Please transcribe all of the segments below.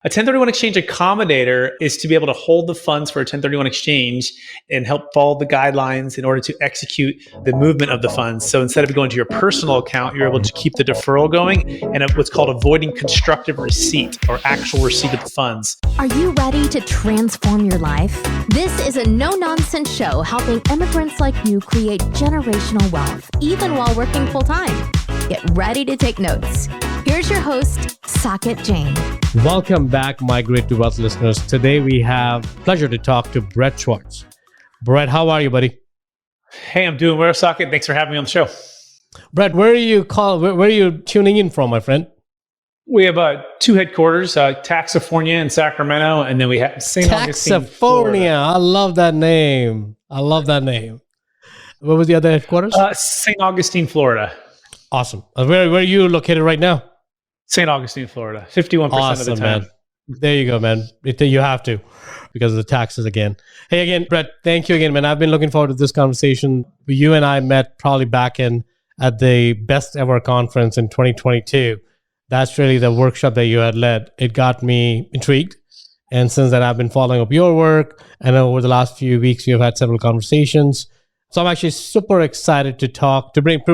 A 1031 exchange accommodator is to be able to hold the funds for a 1031 exchange and help follow the guidelines in order to execute the movement of the funds. So instead of going to your personal account, you're able to keep the deferral going and what's called avoiding constructive receipt or actual receipt of the funds. Are you ready to transform your life? This is a no-nonsense show helping immigrants like you create generational wealth, even while working full-time. Get ready to take notes. Here's your host, Saket Jain. Welcome back, Migrate to Wealth listeners. Today we have pleasure to talk to Brett Swarts. Brett, how are you, buddy? Hey, I'm doing well, Saket. Thanks for having me on the show. Brett, where are you tuning in from, my friend? We have two headquarters, Taxifornia in Sacramento, and then we have St. Augustine, Florida. I love that name. What was the other headquarters? St. Augustine, Florida. Awesome. Where are you located right now? St. Augustine, Florida. 51% of the time. Man. There you go, man. You have to because of the taxes again. Hey, again, Brett, thank you again, man. I've been looking forward to this conversation. You and I met probably back at the Best Ever Conference in 2022. That's really the workshop that you had led. It got me intrigued. And since then, I've been following up your work. And over the last few weeks, we've had several conversations. So I'm actually super excited to talk, to bring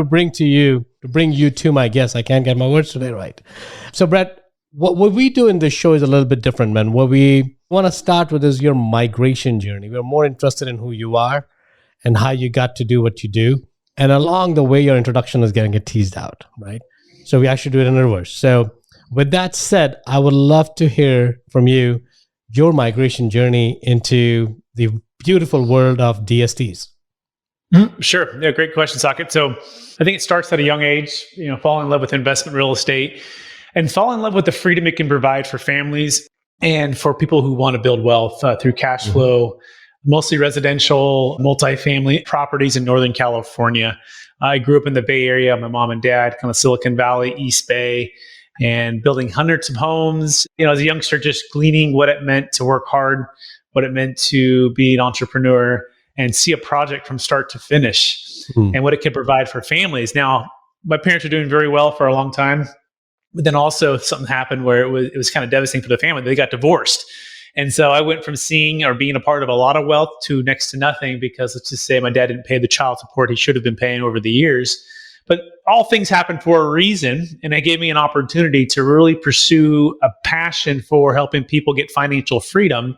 you to my guest. I can't get my words today right. So Brett, what we do in this show is a little bit different, man. What we want to start with is your migration journey. We're more interested in who you are and how you got to do what you do. And along the way, your introduction is getting teased out, right? So we actually do it in reverse. So with that said, I would love to hear from you your migration journey into the beautiful world of DSTs. Sure. Yeah, great question, Saket. So I think it starts at a young age, fall in love with investment real estate and fall in love with the freedom it can provide for families and for people who want to build wealth through cash flow, mostly residential, multifamily properties in Northern California. I grew up in the Bay Area, my mom and dad, kind of Silicon Valley, East Bay, and building hundreds of homes. As a youngster, just gleaning what it meant to work hard, what it meant to be an entrepreneur, and see a project from start to finish and what it could provide for families. Now, my parents were doing very well for a long time, but then also something happened where it was kind of devastating for the family. They got divorced. And so I went from seeing or being a part of a lot of wealth to next to nothing because let's just say my dad didn't pay the child support he should have been paying over the years. But all things happen for a reason. And it gave me an opportunity to really pursue a passion for helping people get financial freedom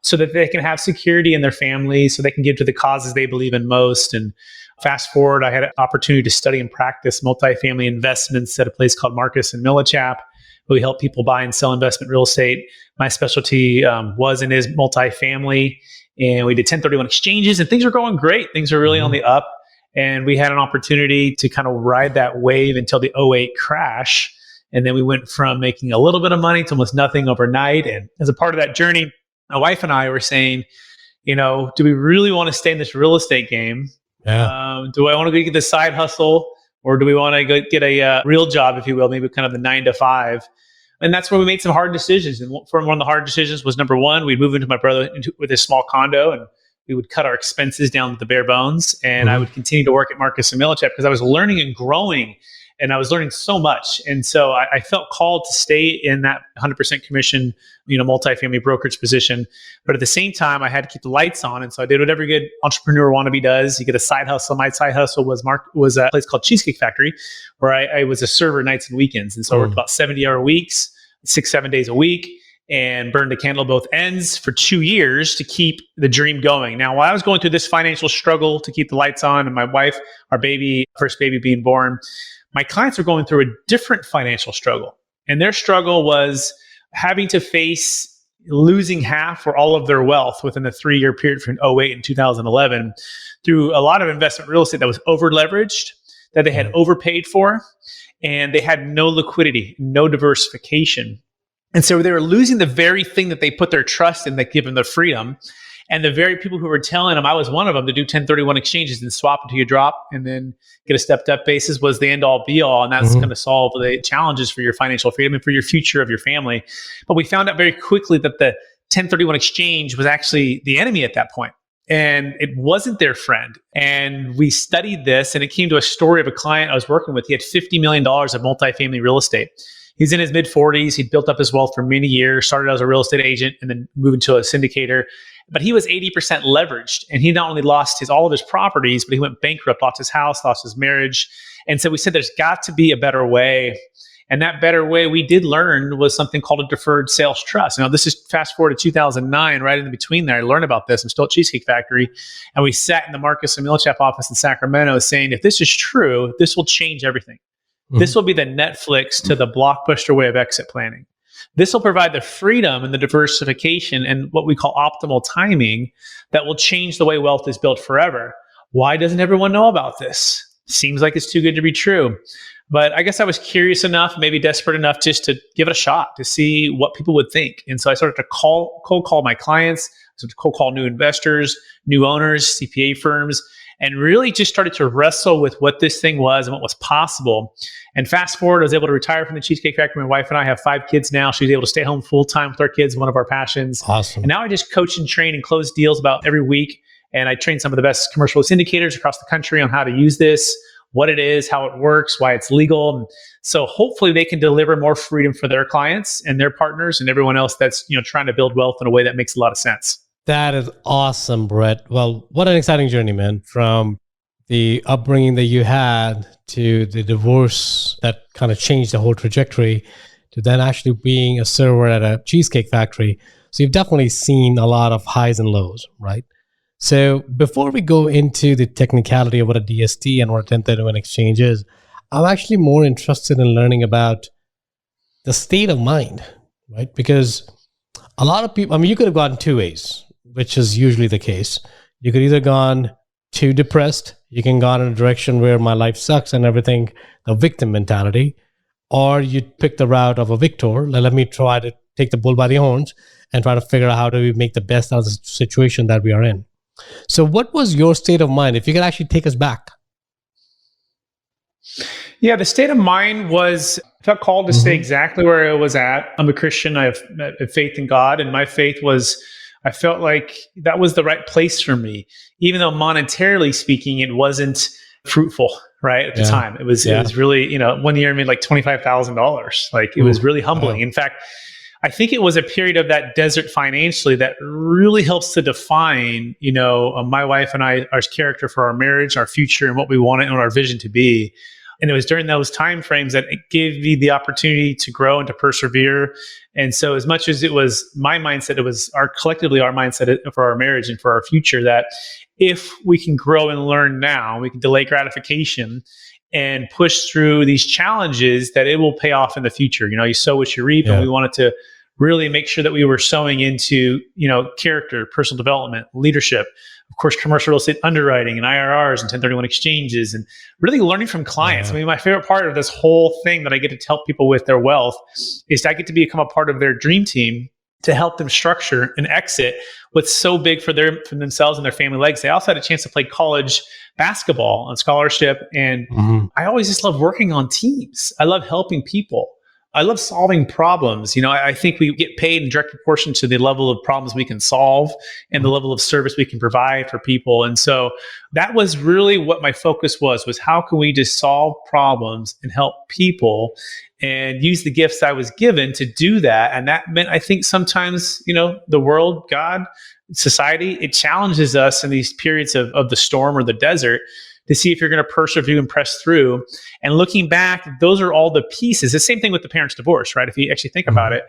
so that they can have security in their family, so they can give to the causes they believe in most. And fast forward, I had an opportunity to study and practice multifamily investments at a place called Marcus and Millichap. We help people buy and sell investment real estate. My specialty was and is multifamily. And we did 1031 exchanges and things were going great. Things are really on the up. And we had an opportunity to kind of ride that wave until the '08 crash. And then we went from making a little bit of money to almost nothing overnight. And as a part of that journey, my wife and I were saying, do we really want to stay in this real estate game? Yeah. Do I want to go get this side hustle or do we want to go get a real job, if you will, maybe kind of the 9 to 5? And that's where we made some hard decisions. And one of the hard decisions was number one, we'd move into my brother with his small condo and we would cut our expenses down to the bare bones. And I would continue to work at Marcus and Millichap because I was learning and growing. And I was learning so much. And so I felt called to stay in that 100% commission, multifamily brokerage position. But at the same time, I had to keep the lights on. And so I did what every good entrepreneur wannabe does. You get a side hustle. My side hustle was a place called Cheesecake Factory, where I was a server nights and weekends. And so I worked about 70-hour weeks, 6-7 days a week, and burned a candle both ends for 2 years to keep the dream going. Now, while I was going through this financial struggle to keep the lights on and my wife, our first baby being born, my clients are going through a different financial struggle. And their struggle was having to face losing half or all of their wealth within the 3-year period from '08 and 2011 through a lot of investment real estate that was over leveraged, that they had overpaid for, and they had no liquidity, no diversification. And so they were losing the very thing that they put their trust in that gave them the freedom. And the very people who were telling them, I was one of them, to do 1031 exchanges and swap until you drop and then get a stepped up basis was the end all be all. And that's going to solve the challenges for your financial freedom and for your future of your family. But we found out very quickly that the 1031 exchange was actually the enemy at that point. And it wasn't their friend. And we studied this and it came to a story of a client I was working with. He had $50 million of multifamily real estate. He's in his mid 40s. He'd built up his wealth for many years, started as a real estate agent and then moved into a syndicator. But he was 80% leveraged. And he not only lost all of his properties, but he went bankrupt, lost his house, lost his marriage. And so we said, there's got to be a better way. And that better way we did learn was something called a Deferred Sales Trust. Now, this is fast forward to 2009, right in between there. I learned about this. I'm still at Cheesecake Factory. And we sat in the Marcus and Millichap office in Sacramento saying, if this is true, this will change everything. Mm-hmm. This will be the Netflix to the Blockbuster way of exit planning. This will provide the freedom and the diversification and what we call optimal timing that will change the way wealth is built forever. Why doesn't everyone know about this? Seems like it's too good to be true. But I guess I was curious enough, maybe desperate enough just to give it a shot to see what people would think. And so I started to cold call my clients, cold call new investors, new owners, CPA firms, and really just started to wrestle with what this thing was and what was possible. And fast forward, I was able to retire from the Cheesecake Factory. My wife and I have 5 kids now. She's able to stay home full time with our kids, one of our passions. Awesome. And now I just coach and train and close deals about every week. And I train some of the best commercial syndicators across the country on how to use this, what it is, how it works, why it's legal. And so hopefully they can deliver more freedom for their clients and their partners and everyone else that's trying to build wealth in a way that makes a lot of sense. That is awesome, Brett. Well, what an exciting journey, man. From the upbringing that you had to the divorce that kind of changed the whole trajectory to then actually being a server at a Cheesecake Factory. So you've definitely seen a lot of highs and lows, right? So before we go into the technicality of what a DST and what a 1031 exchange is, I'm actually more interested in learning about the state of mind, right? Because a lot of people, you could have gone 2 ways, which is usually the case. You could either gone too depressed, you can go in a direction where my life sucks and everything, the victim mentality, or you pick the route of a victor. Let me try to take the bull by the horns and try to figure out how do we make the best out of the situation that we are in. So what was your state of mind? If you could actually take us back. Yeah, the state of mind was, I felt called to stay exactly where I was at. I'm a Christian. I have faith in God. And my faith was, I felt like that was the right place for me. Even though monetarily speaking, it wasn't fruitful, right? At the time. It was really, 1 year I made like $25,000. Like it was really humbling. In fact, I think it was a period of that desert financially that really helps to define, my wife and I, our character for our marriage, our future, and what we want it and our vision to be. And it was during those time frames that it gave me the opportunity to grow and to persevere. And so as much as it was my mindset, it was collectively our mindset for our marriage and for our future, that if we can grow and learn now, we can delay gratification and push through these challenges, that it will pay off in the future. You sow what you reap, and we wanted to really make sure that we were sowing into, character, personal development, leadership, of course, commercial real estate underwriting and IRRs and 1031 exchanges, and really learning from clients. I mean, my favorite part of this whole thing that I get to help people with their wealth is I get to become a part of their dream team to help them structure an exit what's so big for themselves and their family legacy. I also had a chance to play college basketball on scholarship, and I always just love working on teams. I love helping people. I love solving problems. I think we get paid in direct proportion to the level of problems we can solve and the level of service we can provide for people. And so that was really what my focus was how can we just solve problems and help people and use the gifts I was given to do that. And that meant, I think sometimes, the world, God, society, it challenges us in these periods of the storm or the desert to see if you're going to persevere and press through. And looking back, those are all the pieces. The same thing with the parents' divorce, right? If you actually think about it.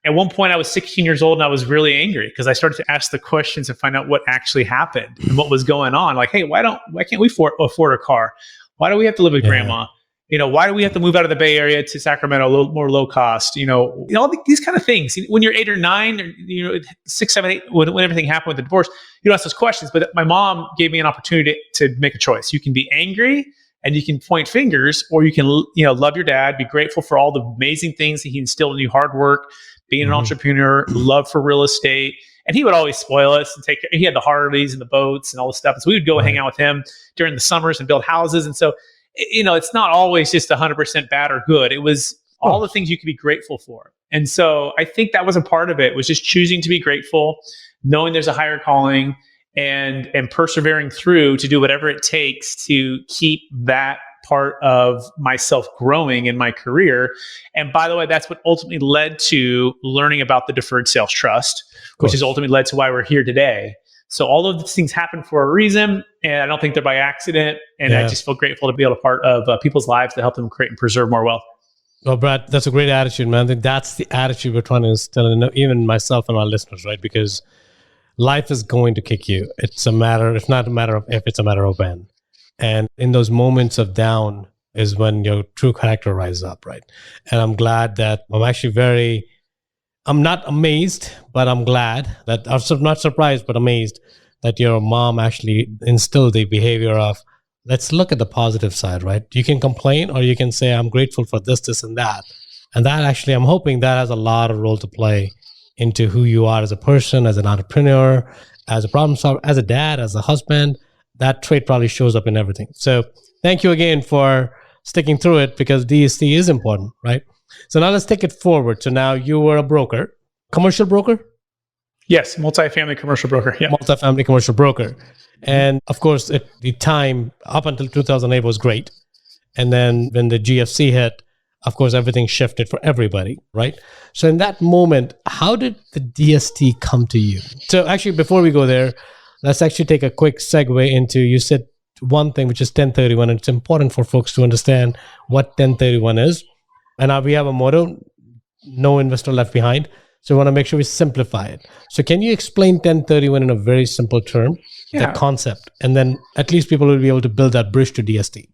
At one point, I was 16 years old and I was really angry because I started to ask the questions and find out what actually happened and what was going on. Like, hey, why can't we afford a car? Why do we have to live with grandma? Why do we have to move out of the Bay Area to Sacramento, a little more low cost? All these kind of things. When you're 8 or 9, or 6, 7, 8, when everything happened with the divorce, you don't ask those questions. But my mom gave me an opportunity to make a choice. You can be angry and you can point fingers, or you can, love your dad, be grateful for all the amazing things that he instilled in you: hard work, being an entrepreneur, love for real estate. And he would always spoil us and he had the Harleys and the boats and all this stuff. And so we would go hang out with him during the summers and build houses. And so, it's not always just 100% bad or good. It was all the things you could be grateful for. And so I think that was a part of it, was just choosing to be grateful, knowing there's a higher calling, and persevering through to do whatever it takes to keep that part of myself growing in my career. And by the way, that's what ultimately led to learning about the Deferred Sales Trust, which has ultimately led to why we're here today. So all of these things happen for a reason, and I don't think they're by accident. And I just feel grateful to be able to be part of people's lives to help them create and preserve more wealth. Well, Brett, that's a great attitude, man. I think that's the attitude we're trying to instill in even myself and our listeners, right? Because life is going to kick you. It's a matter, it's not a matter of if, it's a matter of when. And in those moments of down is when your true character rises up, right? And I'm glad that I'm not amazed, but I'm glad that, I'm not surprised, but amazed that your mom actually instilled the behavior of, let's look at the positive side, right? You can complain or you can say, I'm grateful for this, this, and that. And that actually, I'm hoping that has a lot of role to play into who you are as a person, as an entrepreneur, as a problem solver, as a dad, as a husband. That trait probably shows up in everything. So thank you again for sticking through it, because DST is important, right? So now let's take it forward. So now you were a broker, commercial broker? Yes, multifamily commercial broker. Yeah. Multifamily commercial broker. And of course, at the time up until 2008 was great. And then when the GFC hit, of course, everything shifted for everybody, right? So in that moment, how did the DST come to you? So actually, before we go there, let's actually take a quick segue into, you said one thing, which is 1031, and it's important for folks to understand what 1031 is. And we have a motto, no investor left behind. So we want to make sure we simplify it. So can you explain 1031 in a very simple term, the concept, and then at least people will be able to build that bridge to DST?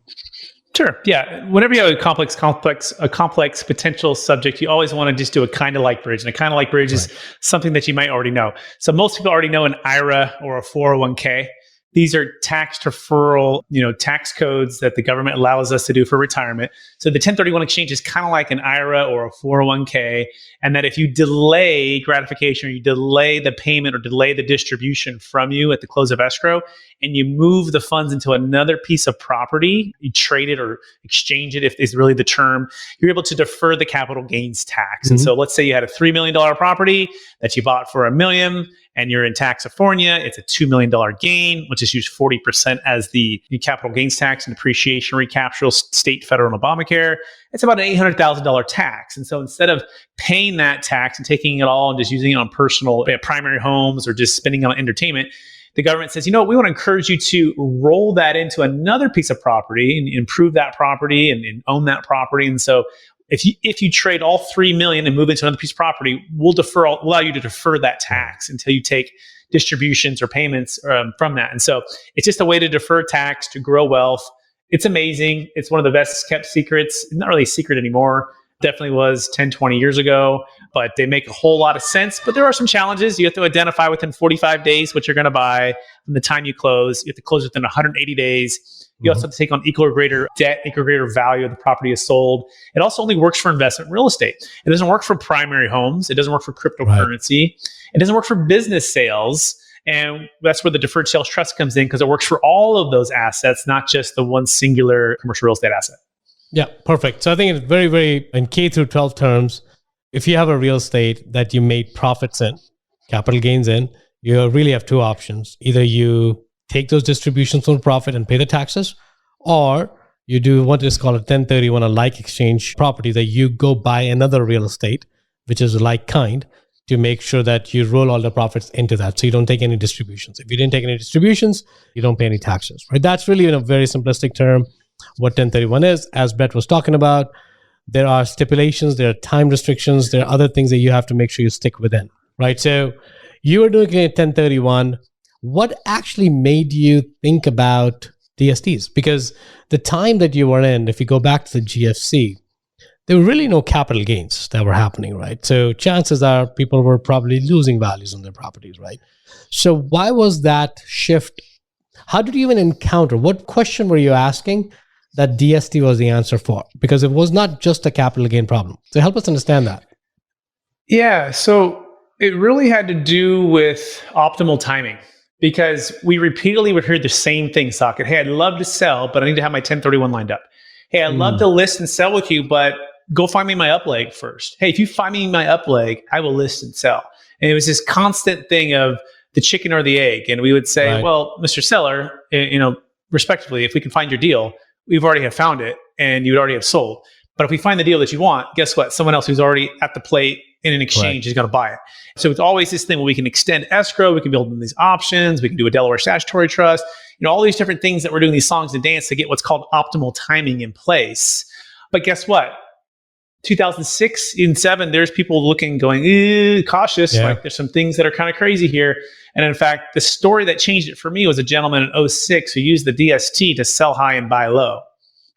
Sure. Yeah. Whenever you have a complex potential subject, you always want to just do a kind of like bridge. And a kind of like bridge is something that you might already know. So most people already know an IRA or a 401k. These are tax deferral, tax codes that the government allows us to do for retirement. So the 1031 exchange is kind of like an IRA or a 401k. And that if you delay gratification, or you delay the payment or delay the distribution from you at the close of escrow, and you move the funds into another piece of property, you trade it or exchange it, if is really the term, you're able to defer the capital gains tax. Mm-hmm. And so let's say you had a $3 million property that you bought for $1 million, and you're in California, it's a $2 million gain, which is used 40% as the capital gains tax and depreciation recapture, state, federal, and Obamacare. It's about an $800,000 tax. And so instead of paying that tax and taking it all and just using it on personal primary homes or just spending it on entertainment, the government says, we want to encourage you to roll that into another piece of property and improve that property and own that property. And so if you trade all $3 million and move into another piece of property, we'll allow you to defer that tax until you take distributions or payments from that. And so it's just a way to defer tax, to grow wealth. It's amazing. It's one of the best kept secrets. Not really a secret anymore. Definitely was 10, 20 years ago, but they make a whole lot of sense. But there are some challenges. You have to identify within 45 days what you're going to buy from the time you close. You have to close within 180 days. You also have to take on equal or greater debt, equal or greater value of the property is sold. It also only works for investment real estate. It doesn't work for primary homes. It doesn't work for cryptocurrency. Right. It doesn't work for business sales. And that's where the Deferred Sales Trust comes in, because it works for all of those assets, not just the one singular commercial real estate asset. Yeah, perfect. So I think it's very, very, in K through 12 terms, if you have a real estate that you made profits in, capital gains in, you really have two options. Either you take those distributions from profit and pay the taxes, or you do what is called a 1031, a like exchange property, that you go buy another real estate, which is like kind, to make sure that you roll all the profits into that. So you don't take any distributions. If you didn't take any distributions, you don't pay any taxes, right? That's really, in a very simplistic term, what 1031 is. As Brett was talking about, there are stipulations, there are time restrictions, there are other things that you have to make sure you stick within, right? So you were doing a 1031. What actually made you think about DSTs? Because the time that you were in, if you go back to the GFC, there were really no capital gains that were happening, right? So chances are people were probably losing values on their properties, right? So why was that shift? How did you even encounter? What question were you asking that DST was the answer for? Because it was not just a capital gain problem. So help us understand that. Yeah, so it really had to do with optimal timing, because we repeatedly would hear the same thing, Saket. Hey, I'd love to sell, but I need to have my 1031 lined up. Hey, I'd love to list and sell with you, but go find me my up leg first. Hey, if you find me my up leg, I will list and sell. And it was this constant thing of the chicken or the egg. And we would say, well, Mr. Seller, respectively, if we can find your deal, we've already have found it and you would already have sold. But if we find the deal that you want, guess what? Someone else who's already at the plate in an exchange is going to buy it. So it's always this thing where we can extend escrow, we can build in these options, we can do a Delaware Statutory Trust, all these different things that we're doing these songs and dance to get what's called optimal timing in place. But guess what? 2006 and 7, there's people looking, going, cautious. Yeah. Like there's some things that are kind of crazy here. And in fact, the story that changed it for me was a gentleman in 2006 who used the DST to sell high and buy low.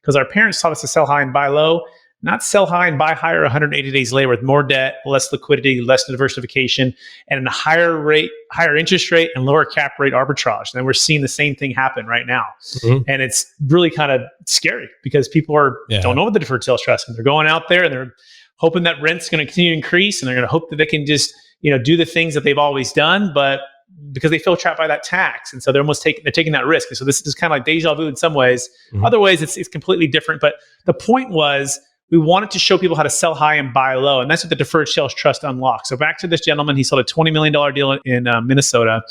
Because our parents taught us to sell high and buy low, not sell high and buy higher 180 days later with more debt, less liquidity, less diversification, and a higher interest rate and lower cap rate arbitrage. And we're seeing the same thing happen right now. Mm-hmm. And it's really kind of scary because people don't know what the deferred sales trust is. They're going out there and they're hoping that rent's going to continue to increase, and they're going to hope that they can just do the things that they've always done, but because they feel trapped by that tax. And so they're taking that risk. And so this is kind of like deja vu in some ways. Mm-hmm. Other ways, it's completely different. But the point was, we wanted to show people how to sell high and buy low. And that's what the Deferred Sales Trust unlocks. So back to this gentleman, he sold a $20 million deal in Minnesota.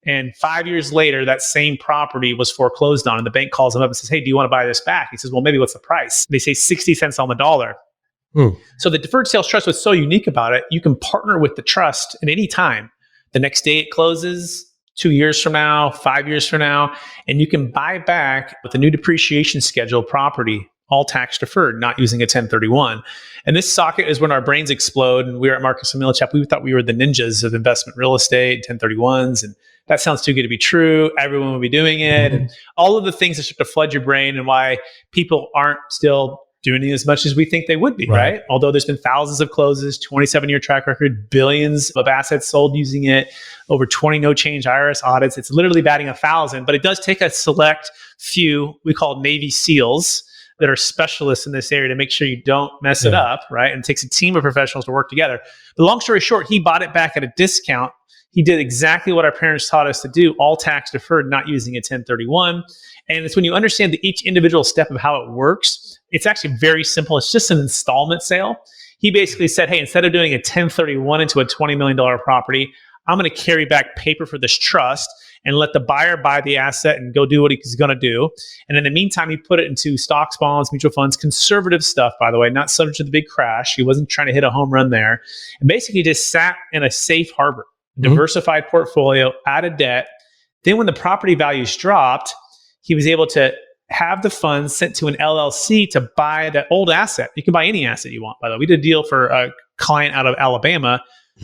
And 5 years later, that same property was foreclosed on. And the bank calls him up and says, hey, do you want to buy this back? He says, well, maybe what's the price? They say 60 cents on the dollar. So the Deferred Sales Trust, what's so unique about it, you can partner with the trust at any time. The next day it closes, 2 years from now, 5 years from now, and you can buy back with a new depreciation schedule property, all tax deferred, not using a 1031. And this socket is when our brains explode. And we were at Marcus and Millichap. We thought we were the ninjas of investment real estate, 1031s. And that sounds too good to be true. Everyone will be doing it. And all of the things that start to flood your brain and why people aren't still doing it as much as we think they would be, right? Although there's been thousands of closes, 27-year track record, billions of assets sold using it, over 20 no-change IRS audits. It's literally batting 1,000, but it does take a select few, we call Navy SEALs, that are specialists in this area to make sure you don't mess it up, right? And it takes a team of professionals to work together. The long story short, he bought it back at a discount. He did exactly what our parents taught us to do, all tax deferred, not using a 1031. And it's when you understand each individual step of how it works, it's actually very simple. It's just an installment sale. He basically said, hey, instead of doing a 1031 into a $20 million property, I'm going to carry back paper for this trust and let the buyer buy the asset and go do what he's going to do. And in the meantime, he put it into stocks, bonds, mutual funds, conservative stuff, by the way, not subject to the big crash. He wasn't trying to hit a home run there. And basically just sat in a safe harbor, diversified portfolio, out of debt. Then when the property values dropped, he was able to have the funds sent to an LLC to buy that old asset. You can buy any asset you want, by the way. We did a deal for a client out of Alabama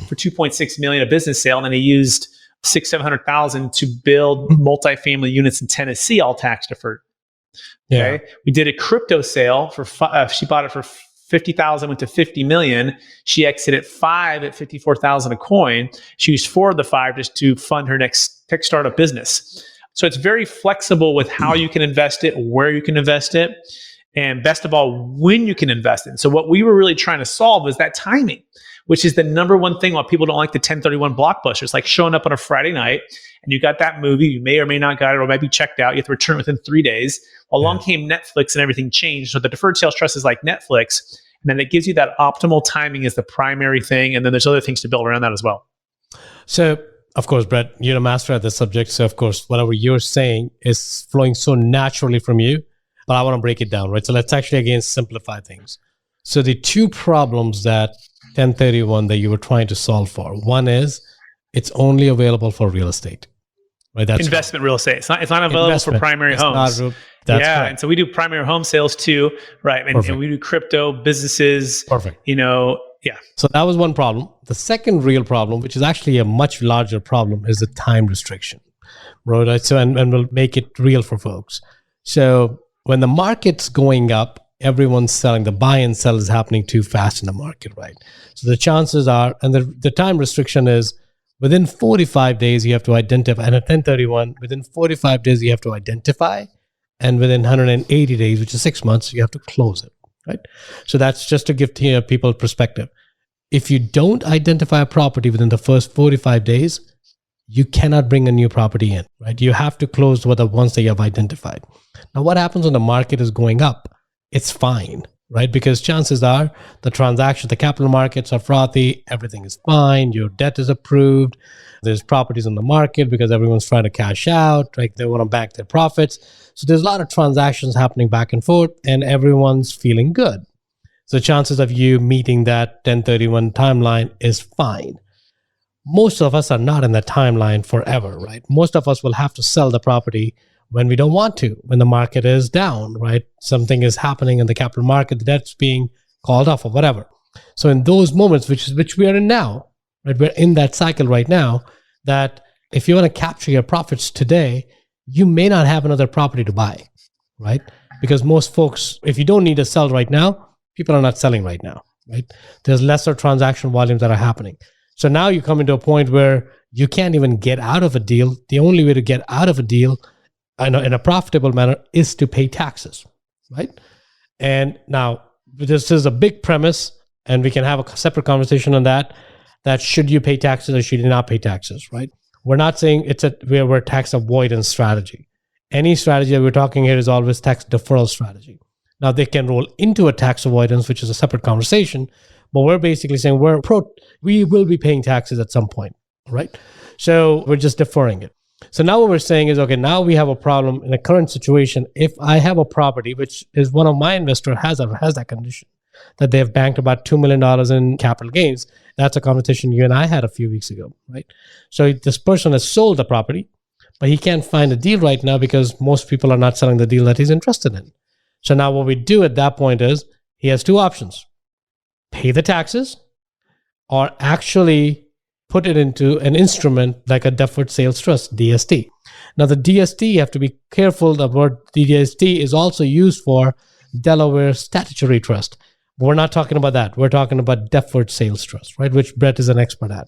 for $2.6 million, a business sale, and then he used $600,000-700,000 to build multifamily units in Tennessee, all tax deferred. Okay, we did a crypto sale for she bought it for $50,000, went to $50 million. She exited 5 at $54,000 a coin. She used 4 of the 5 just to fund her next tech startup business. So it's very flexible with how you can invest it, where you can invest it, and best of all, when you can invest it. So what we were really trying to solve was that timing, which is the number one thing why people don't like the 1031 blockbusters, like showing up on a Friday night and you got that movie, you may or may not got it, or might be checked out. You have to return it within 3 days. Along came Netflix and everything changed. So the Deferred Sales Trust is like Netflix. And then it gives you that optimal timing as the primary thing. And then there's other things to build around that as well. So, of course, Brett, you're a master at this subject. So, of course, whatever you're saying is flowing so naturally from you. But I want to break it down, right? So let's actually, again, simplify things. So the two problems that 1031 that you were trying to solve for, one is it's only available for real estate, right? That's investment real estate. It's not available for primary homes. That's correct. And so we do primary home sales too, right? And we do crypto businesses. Perfect. Yeah. So that was one problem. The second real problem, which is actually a much larger problem, is the time restriction, right? So, and we'll make it real for folks. So when the market's going up, everyone's selling. The buy and sell is happening too fast in the market, right? So the chances are, and the time restriction is within 45 days, you have to identify, and at 1031, within 45 days, you have to identify, and within 180 days, which is 6 months, you have to close it, right? So that's just to give people perspective. If you don't identify a property within the first 45 days, you cannot bring a new property in, right? You have to close with the ones that you have identified. Now, what happens when the market is going up? It's fine, right? Because chances are the capital markets are frothy, everything is fine, your debt is approved, there's properties on the market because everyone's trying to cash out, right? They want to bank their profits. So there's a lot of transactions happening back and forth and everyone's feeling good. So chances of you meeting that 1031 timeline is fine. Most of us are not in that timeline forever, right? Most of us will have to sell the property when we don't want to, when the market is down, right? Something is happening in the capital market, the debt's being called off or whatever. So in those moments, which we are in now, right? We're in that cycle right now that if you want to capture your profits today, you may not have another property to buy, right? Because most folks, if you don't need to sell right now, people are not selling right now, right? There's lesser transaction volumes that are happening. So now you come into a point where you can't even get out of a deal. The only way to get out of a deal in a profitable manner is to pay taxes, right? And now this is a big premise, and we can have a separate conversation on that should you pay taxes or should you not pay taxes, right? We're not saying we're tax avoidance strategy. Any strategy that we're talking here is always tax deferral strategy. Now they can roll into a tax avoidance, which is a separate conversation, but we're basically saying we will be paying taxes at some point, right? So we're just deferring it. So now what we're saying is, okay, now we have a problem in the current situation. If I have a property, which is one of my investors has that condition, that they have banked about $2 million in capital gains. That's a conversation you and I had a few weeks ago, right? So this person has sold the property, but he can't find a deal right now because most people are not selling the deal that he's interested in. So now what we do at that point is he has two options: pay the taxes or actually put it into an instrument like a Deferred Sales Trust, DST. Now the DST, you have to be careful. The word DST is also used for Delaware Statutory Trust. But we're not talking about that. We're talking about Deferred Sales Trust, right? Which Brett is an expert at.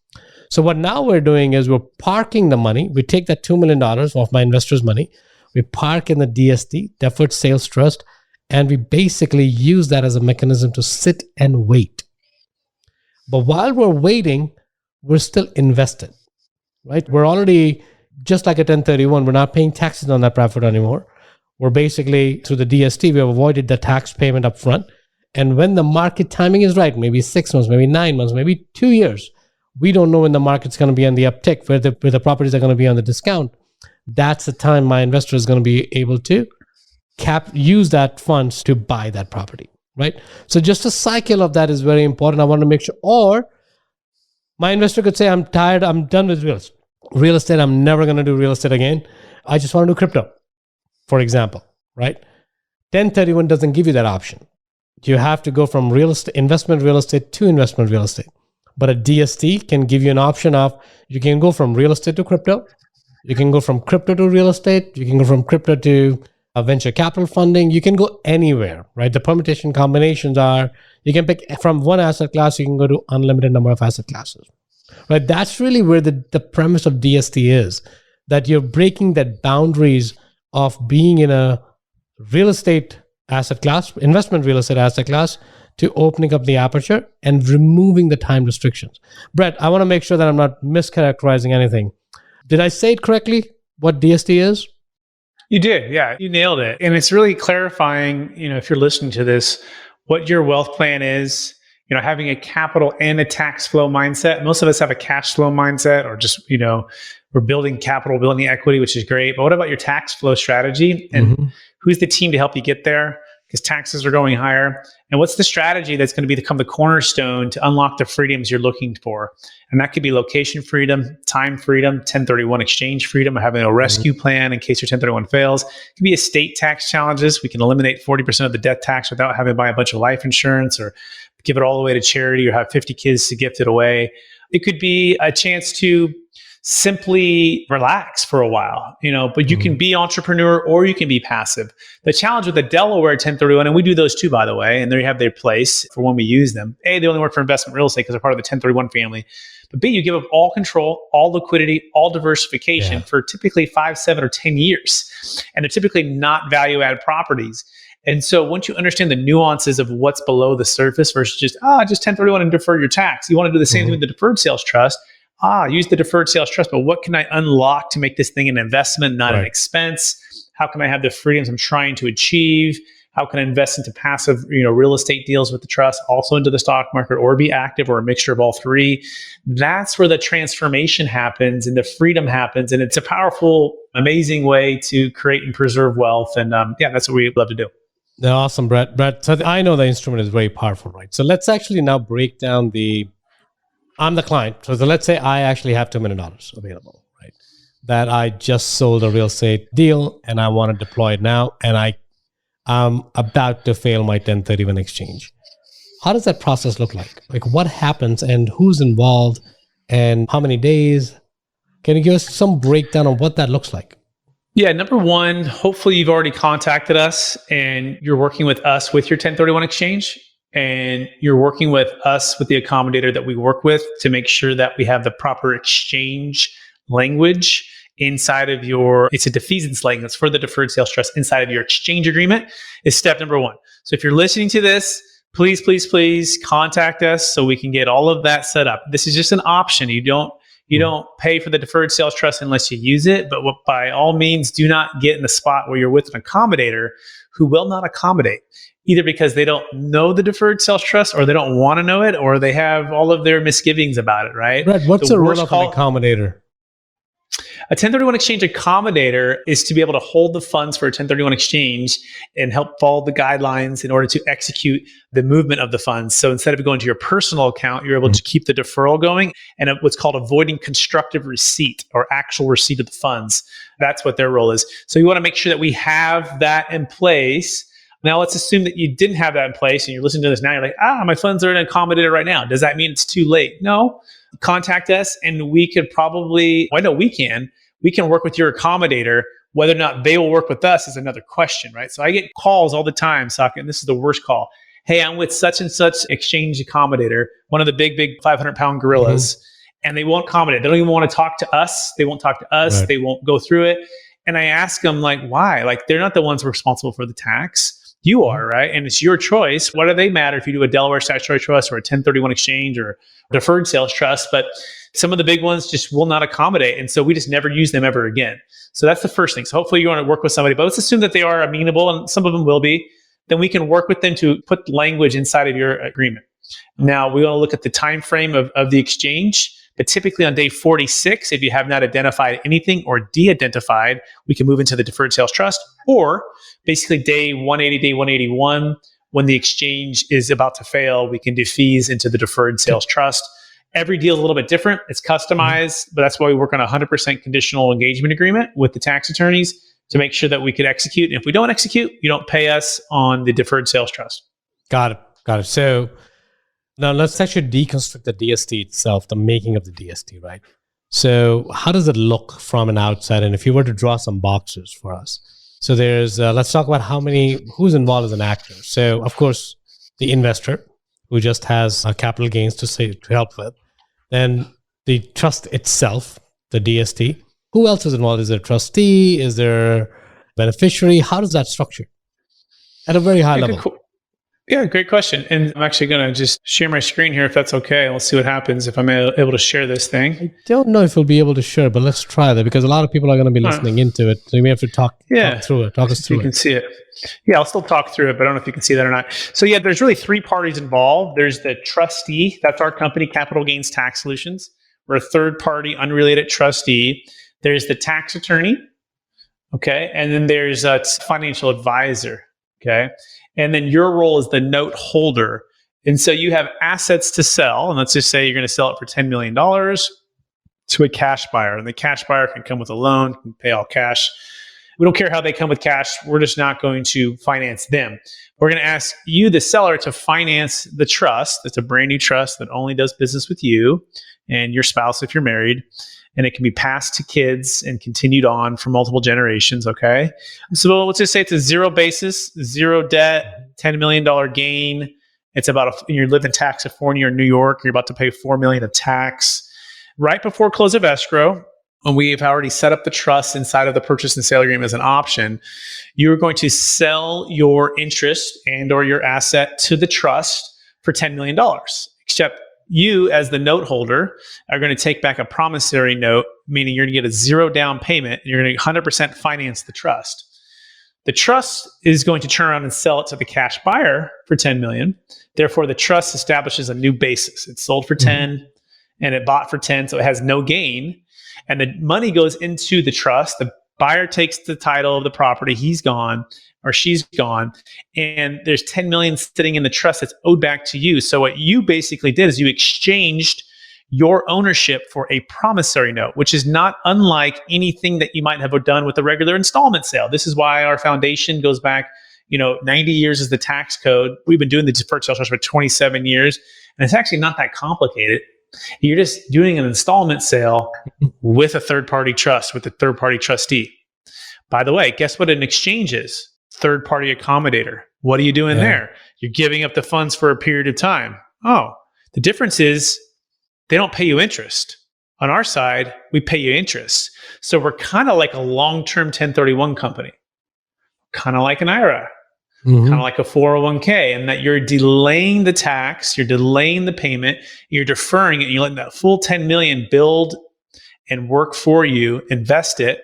So what now we're doing is we're parking the money. We take that $2 million of my investor's money. We park in the DST, Deferred Sales Trust, and we basically use that as a mechanism to sit and wait. But while we're waiting, we're still invested, right? We're already, just like a 1031, we're not paying taxes on that profit anymore. We're basically, through the DST, we have avoided the tax payment up front. And when the market timing is right, maybe 6 months, maybe 9 months, maybe 2 years, we don't know when the market's going to be on the uptick, where the properties are going to be on the discount. That's the time my investor is going to be able to use that funds to buy that property, right? So just a cycle of that is very important. I want to make sure, or my investor could say, I'm tired, I'm done with real estate. I'm never going to do real estate again. I just want to do crypto, for example, right? 1031 doesn't give you that option. You have to go from investment real estate to investment real estate. But a DST can give you an option of, you can go from real estate to crypto. You can go from crypto to real estate. You can go from crypto to venture capital funding. You can go anywhere, right? The permutation combinations are, you can pick from one asset class, you can go to unlimited number of asset classes, right? That's really where the premise of DST is, that you're breaking that boundaries of being in a real estate asset class, investment real estate asset class, to opening up the aperture and removing the time restrictions. Brett, I want to make sure that I'm not mischaracterizing anything. Did I say it correctly, what DST is? You did. Yeah, you nailed it. And it's really clarifying, if you're listening to this, what your wealth plan is, having a capital and a tax flow mindset. Most of us have a cash flow mindset, or just, we're building capital, building equity, which is great. But what about your tax flow strategy? And who's the team to help you get there? Because taxes are going higher. And what's the strategy that's going to become the cornerstone to unlock the freedoms you're looking for? And that could be location freedom, time freedom, 1031 exchange freedom, or having a rescue plan in case your 1031 fails. It could be estate tax challenges. We can eliminate 40% of the death tax without having to buy a bunch of life insurance, or give it all away to charity, or have 50 kids to gift it away. It could be a chance to simply relax for a while, but you can be entrepreneur or you can be passive. The challenge with the Delaware 1031, and we do those too, by the way, and they have their place for when we use them. A, they only work for investment real estate because they're part of the 1031 family. But B, you give up all control, all liquidity, all diversification for typically 5, 7, or 10 years. And they're typically not value-add properties. And so once you understand the nuances of what's below the surface versus just 1031 and defer your tax, you want to do the same thing with the Deferred Sales Trust. Use the Deferred Sales Trust, but what can I unlock to make this thing an investment, not an expense? How can I have the freedoms I'm trying to achieve? How can I invest into passive, real estate deals with the trust, also into the stock market, or be active, or a mixture of all three? That's where the transformation happens and the freedom happens. And it's a powerful, amazing way to create and preserve wealth. And that's what we love to do. Awesome, Brett. So I know the instrument is very powerful, right? So let's actually now break down I'm the client. So let's say I actually have $2 million available, right? That I just sold a real estate deal and I want to deploy it now, and I'm about to fail my 1031 exchange. How does that process look like? Like, what happens and who's involved and how many days? Can you give us some breakdown on what that looks like? Yeah, number one, hopefully you've already contacted us and you're working with us with your 1031 exchange, and you're working with us with the accommodator that we work with to make sure that we have the proper exchange language inside of it's a defeasance language for the deferred sales trust inside of your exchange agreement is step number one. So if you're listening to this, please, please, please contact us so we can get all of that set up. This is just an option. You don't pay for the deferred sales trust unless you use it, but by all means, do not get in the spot where you're with an accommodator who will not accommodate, either because they don't know the deferred sales trust, or they don't want to know it, or they have all of their misgivings about it, right? Brett, what's the role of an accommodator? A 1031 exchange accommodator is to be able to hold the funds for a 1031 exchange and help follow the guidelines in order to execute the movement of the funds. So instead of going to your personal account, you're able to keep the deferral going, and what's called avoiding constructive receipt or actual receipt of the funds. That's what their role is. So you want to make sure that we have that in place. Now, let's assume that you didn't have that in place and you're listening to this now. You're like, my funds are in an accommodator right now. Does that mean it's too late? No. Contact us and we could probably, we can work with your accommodator. Whether or not they will work with us is another question, right? So I get calls all the time, Saket, and this is the worst call. Hey, I'm with such and such exchange accommodator, one of the big 500-pound gorillas, and they won't accommodate. They don't even want to talk to us. They won't talk to us. Right. They won't go through it. And I ask them, why? They're not the ones responsible for the tax. You are, right? And it's your choice. What do they matter if you do a Delaware Statutory Trust or a 1031 exchange or Deferred Sales Trust? But some of the big ones just will not accommodate. And so we just never use them ever again. So that's the first thing. So hopefully you want to work with somebody, but let's assume that they are amenable, and some of them will be. Then we can work with them to put language inside of your agreement. Now, we want to look at the time frame of the exchange. But typically on day 46, if you have not identified anything or de-identified, we can move into the Deferred Sales Trust, or basically day 180, day 181, when the exchange is about to fail, we can defease into the Deferred Sales Trust. Every deal is a little bit different. It's customized, but that's why we work on a 100% conditional engagement agreement with the tax attorneys to make sure that we could execute. And if we don't execute, you don't pay us on the Deferred Sales Trust. Got it. So now let's actually deconstruct the DST itself, the making of the DST, right? So how does it look from an outside? And if you were to draw some boxes for us. So there's, let's talk about who's involved as an actor. So of course, the investor who just has capital gains to help with. Then the trust itself, the DST. Who else is involved? Is there a trustee? Is there beneficiary? How does that structure at a very high level? Yeah, great question. And I'm actually going to just share my screen here if that's okay. We'll see what happens if I'm able to share this thing. I don't know if we'll be able to share, but let's try that because a lot of people are going to be listening into it. So we have to talk through it. Talk us through it. You can see it. Yeah, I'll still talk through it, but I don't know if you can see that or not. So yeah, there's really three parties involved. There's the trustee. That's our company, Capital Gains Tax Solutions. We're a third-party unrelated trustee. There's the tax attorney. Okay. And then there's a financial advisor. Okay. And then your role is the note holder. And so you have assets to sell. And let's just say you're going to sell it for $10 million to a cash buyer. And the cash buyer can come with a loan, can pay all cash. We don't care how they come with cash. We're just not going to finance them. We're going to ask you, the seller, to finance the trust. It's a brand new trust that only does business with you and your spouse if you're married. And it can be passed to kids and continued on for multiple generations, okay? So let's just say it's a zero basis, zero debt, $10 million gain. It's about, you live in California or New York, you're about to pay $4 million of tax. Right before close of escrow, when we've already set up the trust inside of the purchase and sale agreement as an option, you're going to sell your interest and or your asset to the trust for $10 million, except you, as the note holder, are going to take back a promissory note, meaning you're going to get a zero down payment and you're going to 100% finance the trust. The trust is going to turn around and sell it to the cash buyer for 10 million. Therefore, the trust establishes a new basis. It's sold for 10 and it bought for 10, so it has no gain. And the money goes into the trust. The buyer takes the title of the property. He's gone or she's gone. And there's 10 million sitting in the trust that's owed back to you. So what you basically did is you exchanged your ownership for a promissory note, which is not unlike anything that you might have done with a regular installment sale. This is why our foundation goes back, 90 years is the tax code. We've been doing the Deferred Sales Trust for 27 years, and it's actually not that complicated. You're just doing an installment sale with a third-party trust, with a third-party trustee. By the way, guess what an exchange is? Third-party accommodator. What are you doing there? You're giving up the funds for a period of time. Oh, the difference is they don't pay you interest. On our side, we pay you interest. So we're kind of like a long-term 1031 company, kind of like an IRA, kind of like a 401k, and that you're delaying the tax, you're delaying the payment, you're deferring it, and you're letting that full 10 million build and work for you, invest it.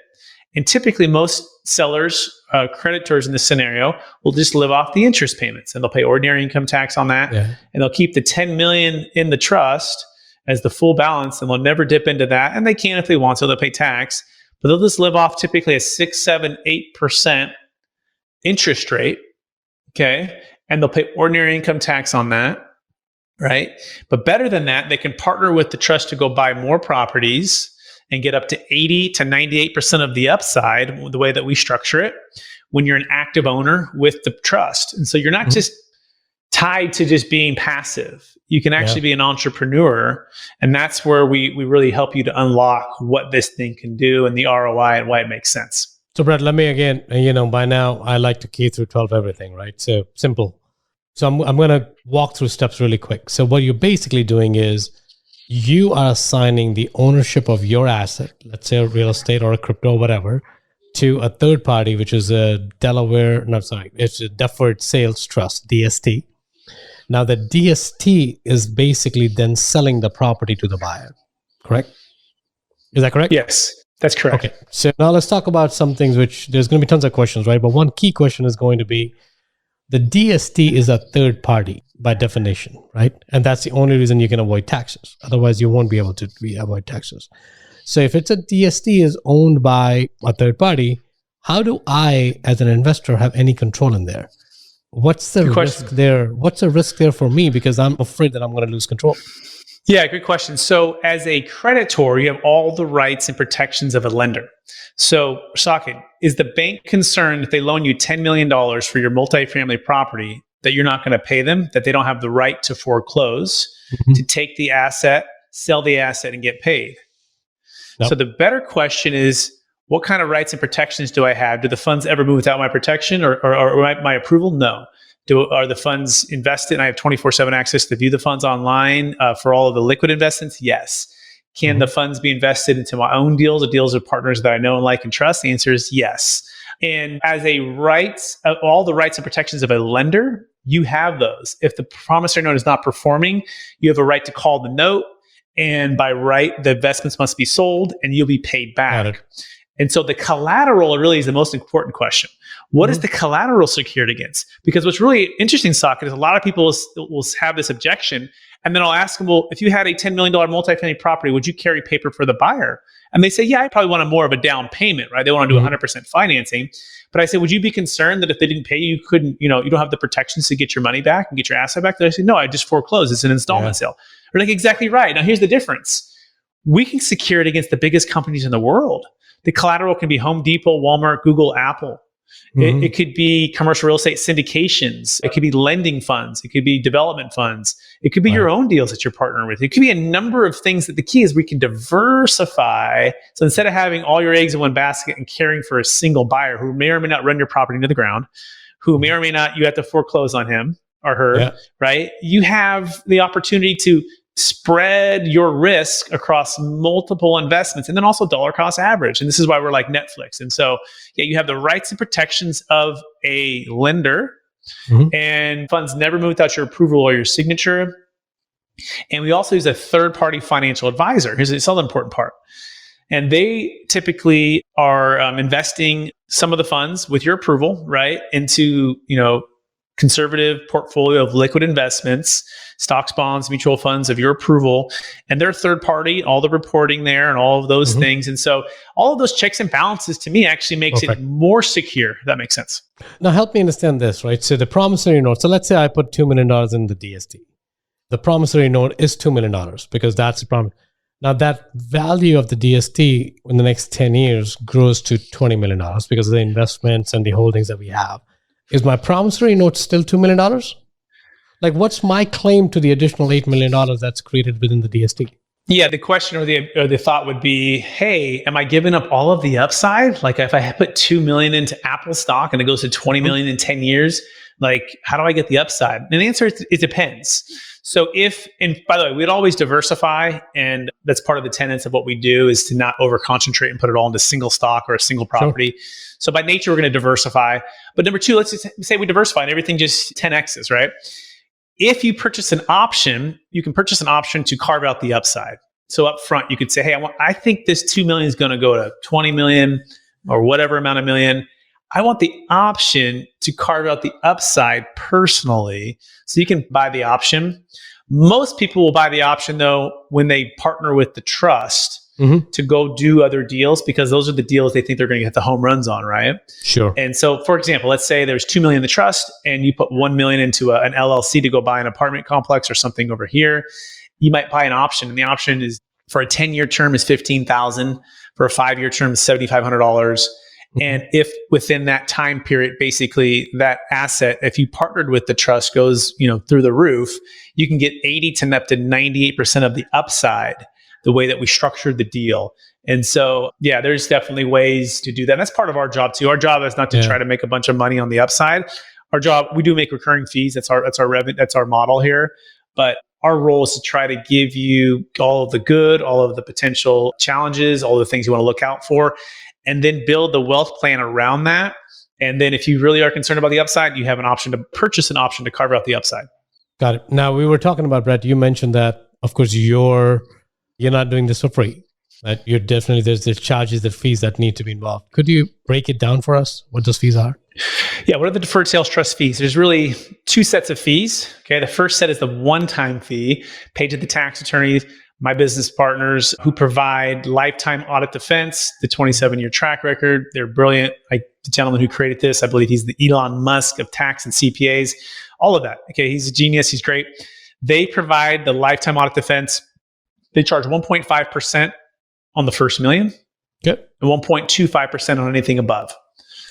And typically most sellers, creditors in this scenario will just live off the interest payments, and they'll pay ordinary income tax on that. And they'll keep the 10 million in the trust as the full balance, and they'll never dip into that. And they can if they want, so they'll pay tax, but they'll just live off typically a 6, 7, 8% interest rate. Okay. And they'll pay ordinary income tax on that. Right. But better than that, they can partner with the trust to go buy more properties and get up to 80 to 98% of the upside, the way that we structure it, when you're an active owner with the trust. And so you're not just tied to just being passive. You can actually be an entrepreneur. And that's where we really help you to unlock what this thing can do and the ROI and why it makes sense. So Brett, let me again, by now I like to K through 12 everything, right? So simple. So I'm going to walk through steps really quick. So what you're basically doing is you are assigning the ownership of your asset, let's say a real estate or a crypto, whatever, to a third party, which is it's a Deferred Sales Trust, DST. Now the DST is basically then selling the property to the buyer, correct? Is that correct? Yes, that's correct. Okay, so now let's talk about some things which there's going to be tons of questions, right? But one key question is going to be, the DST is a third party by definition, right? And that's the only reason you can avoid taxes. Otherwise, you won't be able to avoid taxes. So if it's a DST is owned by a third party, how do I, as an investor, have any control in there? What's the risk there? What's the risk there for me? Because I'm afraid that I'm going to lose control. Yeah, good question. So as a creditor, you have all the rights and protections of a lender. So Saket, is the bank concerned if they loan you $10 million for your multifamily property that you're not going to pay them, that they don't have the right to foreclose, to take the asset, sell the asset, and get paid? Nope. So the better question is, what kind of rights and protections do I have? Do the funds ever move without my protection or my approval? No. Are the funds invested and I have 24/7 access to view the funds online for all of the liquid investments? Yes. Can the funds be invested into my own deals or deals with partners that I know and like and trust? The answer is yes. And as a all the rights and protections of a lender, you have those. If the promissory note is not performing, you have a right to call the note, and by right, the investments must be sold and you'll be paid back. And so the collateral really is the most important question. What is the collateral secured against? Because what's really interesting, Saket, is a lot of people will have this objection, and then I'll ask them, well, if you had a $10 million multifamily property, would you carry paper for the buyer? And they say, yeah, I probably want more of a down payment, right? They want to do 100% financing. But I say, would you be concerned that if they didn't pay you, you don't have the protections to get your money back and get your asset back? They say, no, I just foreclosed. It's an installment sale. They're like, exactly right. Now here's the difference. We can secure it against the biggest companies in the world. The collateral can be Home Depot, Walmart, Google, Apple. It could be commercial real estate syndications. It could be lending funds. It could be development funds. It could be your own deals that you're partnering with. It could be a number of things that the key is we can diversify. So instead of having all your eggs in one basket and caring for a single buyer who may or may not run your property into the ground, who may or may not, you have to foreclose on him or her, right? You have the opportunity to spread your risk across multiple investments and then also dollar cost average. And this is why we're like Netflix. And so, you have the rights and protections of a lender, and funds never move without your approval or your signature. And we also use a third-party financial advisor. Here's the other important part. And they typically are investing some of the funds with your approval, right, into, conservative portfolio of liquid investments, stocks, bonds, mutual funds of your approval, and they're third party, all the reporting there and all of those things. And so all of those checks and balances to me actually makes it more secure. If that makes sense. Now help me understand this, right? So the promissory note, so let's say I put $2 million in the DST. The promissory note is $2 million because that's the promise. Now that value of the DST in the next 10 years grows to $20 million because of the investments and the holdings that we have. Is my promissory note still $2 million? Like, what's my claim to the additional $8 million that's created within the DST? Yeah, the question or the thought would be, hey, am I giving up all of the upside? Like, if I put $2 million into Apple stock and it goes to $20 million in 10 years, like, how do I get the upside? And the answer is it depends. So and by the way, we'd always diversify, and that's part of the tenets of what we do is to not over concentrate and put it all into single stock or a single property. Sure. So by nature, we're going to diversify. But number two, let's just say we diversify and everything just 10Xs, right? If you purchase an option, you can purchase an option to carve out the upside. So up front, you could say, hey, I think this $2 million is going to go to 20 million or whatever amount of million. I want the option to carve out the upside personally. So you can buy the option. Most people will buy the option, though, when they partner with the trust to go do other deals, because those are the deals they think they're going to get the home runs on, right? Sure. And so, for example, let's say there's $2 million in the trust and you put $1 million into an LLC to go buy an apartment complex or something over here. You might buy an option, and the option is for a 10-year term is $15,000, for a 5-year term is $7,500. And if within that time period, basically that asset, if you partnered with the trust, goes through the roof, you can get 80 to up to 98% of the upside the way that we structured the deal. And so, yeah, there's definitely ways to do that. And that's part of our job too. Our job is not to try to make a bunch of money on the upside. Our job, we do make recurring fees. That's our revenue. That's our model here. But our role is to try to give you all of the good, all of the potential challenges, all the things you want to look out for, and then build the wealth plan around that. And then if you really are concerned about the upside, you have an option to purchase an option to carve out the upside. Got it. Now, we were talking about, Brett, you mentioned that, of course, you're not doing this for free. Right? You're definitely, there's charges, there's fees that need to be involved. Could you break it down for us, what those fees are? Yeah, what are the deferred sales trust fees? There's really two sets of fees. Okay, the first set is the one-time fee paid to the tax attorneys, my business partners, who provide lifetime audit defense, the 27-year track record. They're brilliant. Like the gentleman who created this, I believe he's the Elon Musk of tax and CPAs, all of that. Okay, he's a genius. He's great. They provide the lifetime audit defense. They charge 1.5% on the first million, and 1.25% on anything above.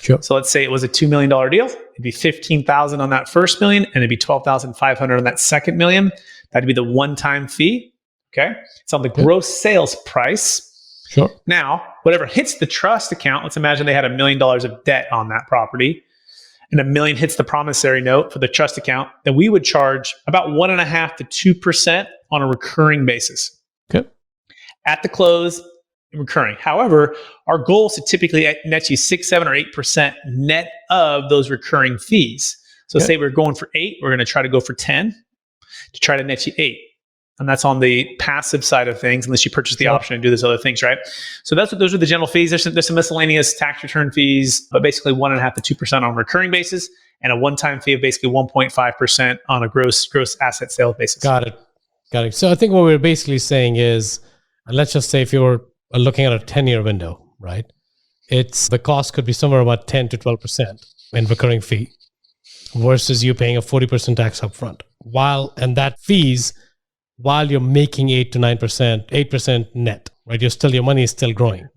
Sure. So let's say it was a $2 million deal. It'd be $15,000 on that first million, and it'd be $12,500 on that second million. That'd be the one-time fee. Okay. It's on the gross sales price. Sure. Now, whatever hits the trust account, let's imagine they had $1 million of debt on that property, and $1 million hits the promissory note for the trust account, then we would charge about 1.5% to 2% on a recurring basis. Okay. At the close, recurring. However, our goal is to typically net you 6, 7, or 8% net of those recurring fees. So say we're going for 8, we're going to try to go for 10 to try to net you 8. And that's on the passive side of things, unless you purchase the option and do those other things, right? So those are the general fees. There's some miscellaneous tax return fees, but basically 1.5% to 2% on a recurring basis, and a one-time fee of basically 1.5% on a gross asset sale basis. Got it. So I think what we're basically saying is, let's just say if you're looking at a 10-year window, right? The cost could be somewhere about 10 to 12% in recurring fee versus you paying a 40% tax upfront. While you're making 8 to 9%, 8% net, right? Your money is still growing.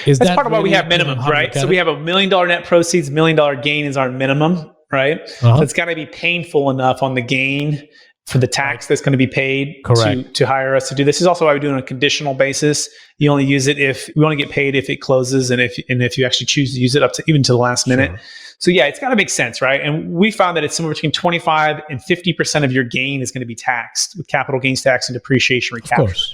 That's part of why we have minimums, right? So we have $1 million net proceeds, $1 million gain is our minimum, right? So it's got to be painful enough on the gain for the tax that's going to be paid to hire us to do this. This is also why we do it on a conditional basis. You only use it if we only get paid if it closes, and if you actually choose to use it up to even to the last minute. Sure. So yeah, it's got to make sense, right? And we found that it's somewhere between 25 and 50% of your gain is going to be taxed with capital gains tax and depreciation recapture. Of course.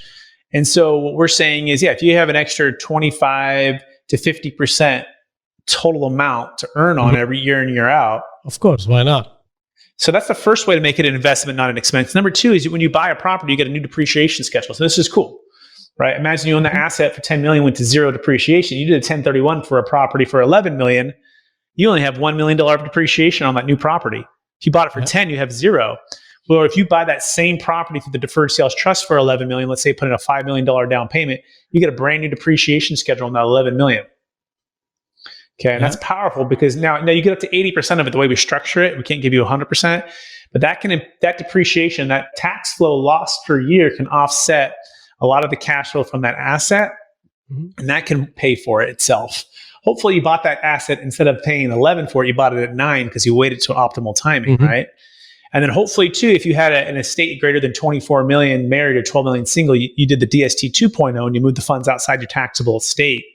And so what we're saying is, if you have an extra 25 to 50% total amount to earn on every year in, year out. Of course, why not? So that's the first way to make it an investment, not an expense. Number two is when you buy a property, you get a new depreciation schedule. So this is cool. right? Imagine you own the asset for 10 million, went to zero depreciation. You did a 1031 for a property for 11 million. You only have $1 million of depreciation on that new property. If you bought it for 10, you have zero. Well, if you buy that same property through the Deferred Sales Trust for 11 million, let's say put in a $5 million down payment, you get a brand new depreciation schedule on that 11 million. Okay, and that's powerful because now you get up to 80% of it the way we structure it. We can't give you 100%, but that depreciation, that tax flow lost per year can offset a lot of the cash flow from that asset, and that can pay for it itself. Hopefully you bought that asset instead of paying 11 for it, you bought it at 9 because you waited to optimal timing, right? And then hopefully too, if you had an estate greater than 24 million married or 12 million single, you did the DST 2.0 and you moved the funds outside your taxable estate.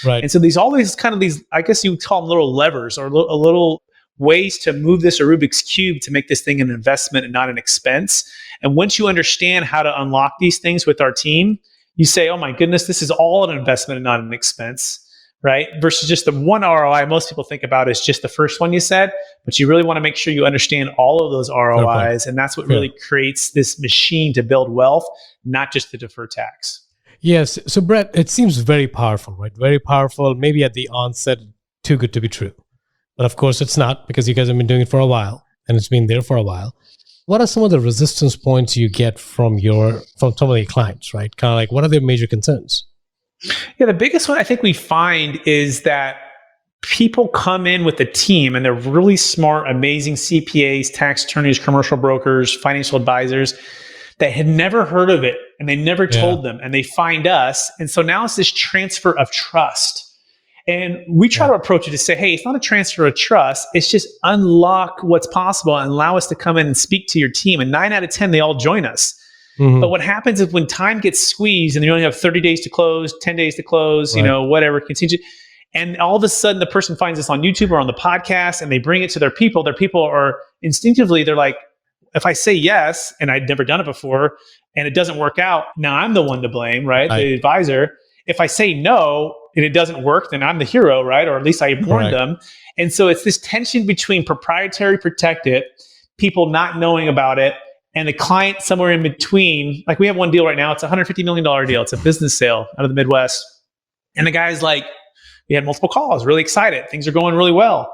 Right. And so these I guess you would call them little levers or little ways to move this Rubik's Cube to make this thing an investment and not an expense. And once you understand how to unlock these things with our team, you say, oh my goodness, this is all an investment and not an expense. Right? Versus just the one ROI most people think about is just the first one you said, but you really want to make sure you understand all of those ROIs. And that's what really creates this machine to build wealth, not just the deferred tax. Yes. So Brett, it seems very powerful, right? Very powerful. Maybe at the onset, too good to be true. But of course it's not because you guys have been doing it for a while and it's been there for a while. What are some of the resistance points you get from some of your clients, right? Kind of like, what are their major concerns? Yeah, the biggest one I think we find is that people come in with a team and they're really smart, amazing CPAs, tax attorneys, commercial brokers, financial advisors that had never heard of it and they never told them, and they find us. And so now it's this transfer of trust. And we try to approach it to say, hey, it's not a transfer of trust. It's just unlock what's possible and allow us to come in and speak to your team. And 9 out of 10, they all join us. But what happens is when time gets squeezed and you only have 30 days to close, 10 days to close, whatever, contingent. And all of a sudden the person finds us on YouTube or on the podcast and they bring it to their people are instinctively, they're like, if I say yes, and I'd never done it before and it doesn't work out, now I'm the one to blame, right? The advisor. If I say no and it doesn't work, then I'm the hero, right? Or at least I warned them. And so it's this tension between proprietary protected, people not knowing about it, and the client somewhere in between. Like we have one deal right now, it's a $150 million deal. It's a business sale out of the Midwest. And the guy's like, we had multiple calls, really excited. Things are going really well.